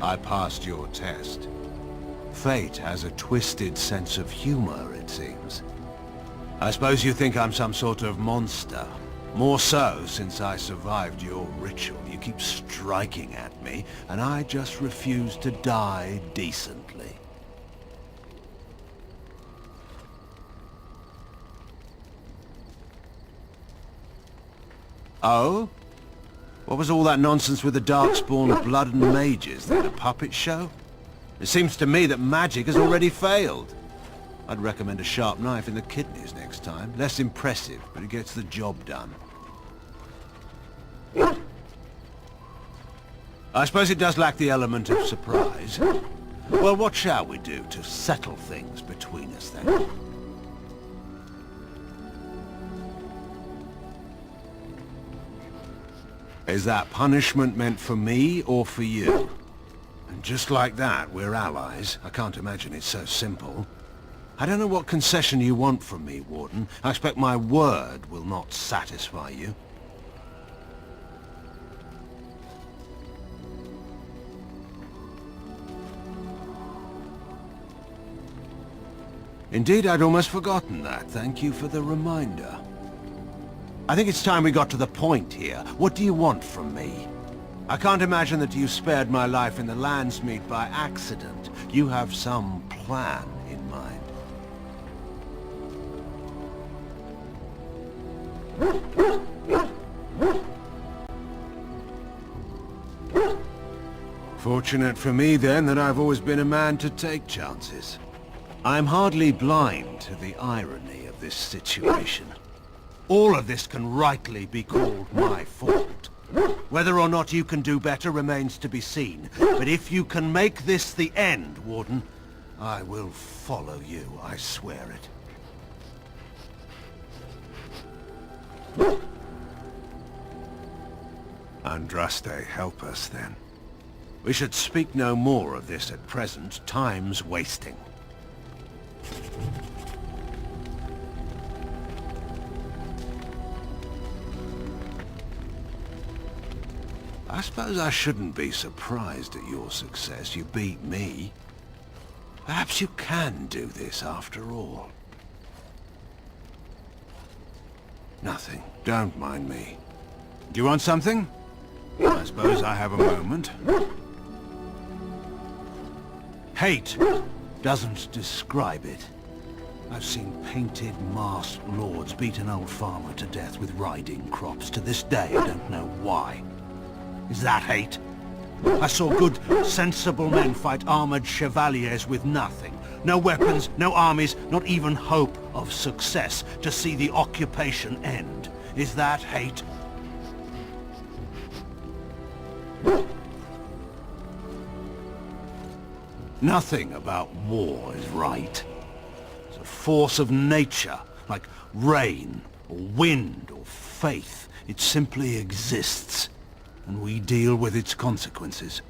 I passed your test. Fate has a twisted sense of humor, it seems. I suppose you think I'm some sort of monster. More so since I survived your ritual. You keep striking at me, and I just refuse to die decently. Oh? What was all that nonsense with the Darkspawn blood and mages? That a puppet show? It seems to me that magic has already failed. I'd recommend a sharp knife in the kidneys next time. Less impressive, but it gets the job done. I suppose it does lack the element of surprise. Well, what shall we do to settle things between us then? Is that punishment meant for me or for you? And just like that, we're allies. I can't imagine it's so simple. I don't know what concession you want from me, Warden. I expect my word will not satisfy you. Indeed, I'd almost forgotten that. Thank you for the reminder. I think it's time we got to the point here. What do you want from me? I can't imagine that you spared my life in the Landsmeet by accident. You have some plan in mind. Fortunate for me, then, that I've always been a man to take chances. I'm hardly blind to the irony of this situation. All of this can rightly be called my fault. Whether or not you can do better remains to be seen. But if you can make this the end, Warden, I will follow you, I swear it. Andraste, help us then. We should speak no more of this at present. Time's wasting. I suppose I shouldn't be surprised at your success. You beat me. Perhaps you can do this after all. Nothing. Don't mind me. Do you want something? I suppose I have a moment. Hate doesn't describe it. I've seen painted, masked lords beat an old farmer to death with riding crops. To this day, I don't know why. Is that hate? I saw good, sensible men fight armored chevaliers with nothing. No weapons, no armies, not even hope of success to see the occupation end. Is that hate? Nothing about war is right. It's a force of nature, like rain, or wind, or faith. It simply exists, and we deal with its consequences.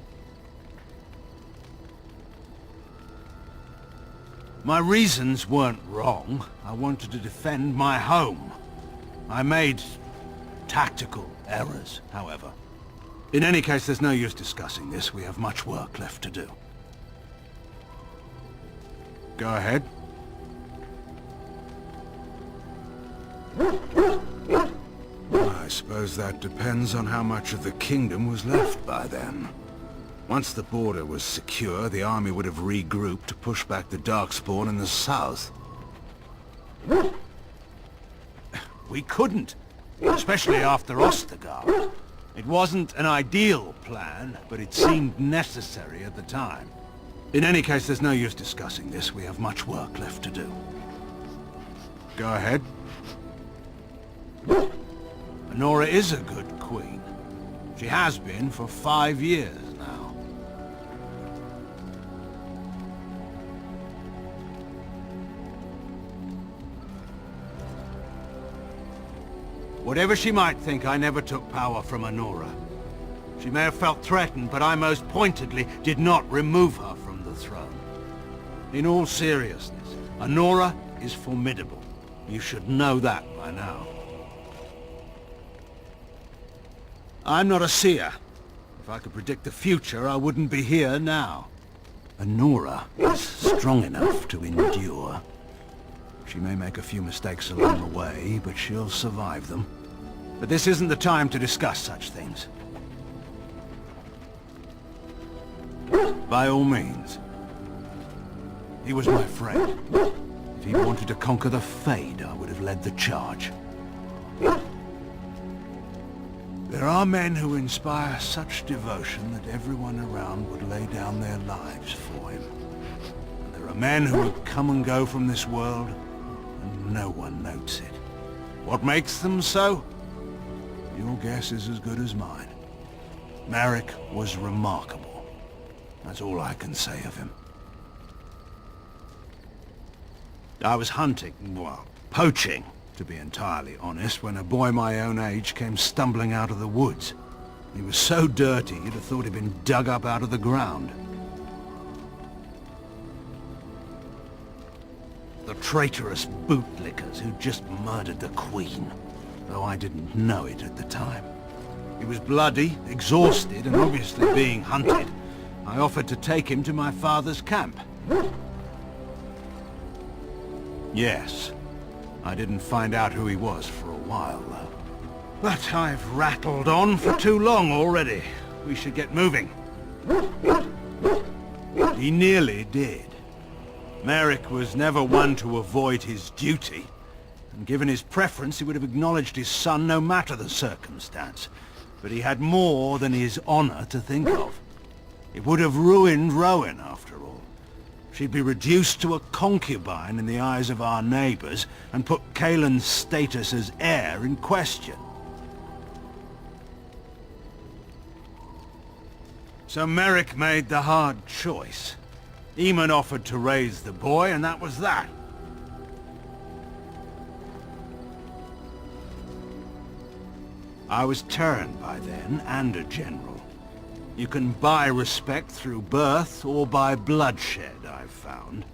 My reasons weren't wrong. I wanted to defend my home. I made tactical errors, however. In any case, there's no use discussing this. We have much work left to do. Go ahead. I suppose that depends on how much of the kingdom was left by then. Once the border was secure, the army would have regrouped to push back the Darkspawn in the south. We couldn't, especially after Ostergard. It wasn't an ideal plan, but it seemed necessary at the time. In any case, there's no use discussing this. We have much work left to do. Go ahead. Nora is a good queen. She has been for 5 years now. Whatever she might think, I never took power from Nora. She may have felt threatened, but I most pointedly did not remove her from the throne. In all seriousness, Nora is formidable. You should know that by now. I'm not a seer. If I could predict the future, I wouldn't be here now. And Nora is strong enough to endure. She may make a few mistakes along the way, but she'll survive them. But this isn't the time to discuss such things. By all means. He was my friend. If he wanted to conquer the Fade, I would have led the charge. There are men who inspire such devotion that everyone around would lay down their lives for him. And there are men who would come and go from this world, and no one notes it. What makes them so? Your guess is as good as mine. Merrick was remarkable. That's all I can say of him. I was hunting, well, poaching, to be entirely honest, when a boy my own age came stumbling out of the woods. He was so dirty you'd have thought he'd been dug up out of the ground. The traitorous bootlickers who just murdered the Queen, though I didn't know it at the time. He was bloody, exhausted, and obviously being hunted. I offered to take him to my father's camp. Yes. I didn't find out who he was for a while, though. But I've rattled on for too long already. We should get moving. He nearly did. Merrick was never one to avoid his duty, and given his preference, he would have acknowledged his son no matter the circumstance. But he had more than his honor to think of. It would have ruined Rowan, after all. She'd be reduced to a concubine in the eyes of our neighbors, and put Kaelin's status as heir in question. So Merrick made the hard choice. Eamon offered to raise the boy, and that was that. I was turned by then, and a general. You can buy respect through birth or by bloodshed, I've found.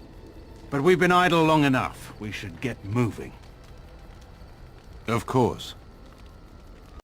But we've been idle long enough. We should get moving. Of course.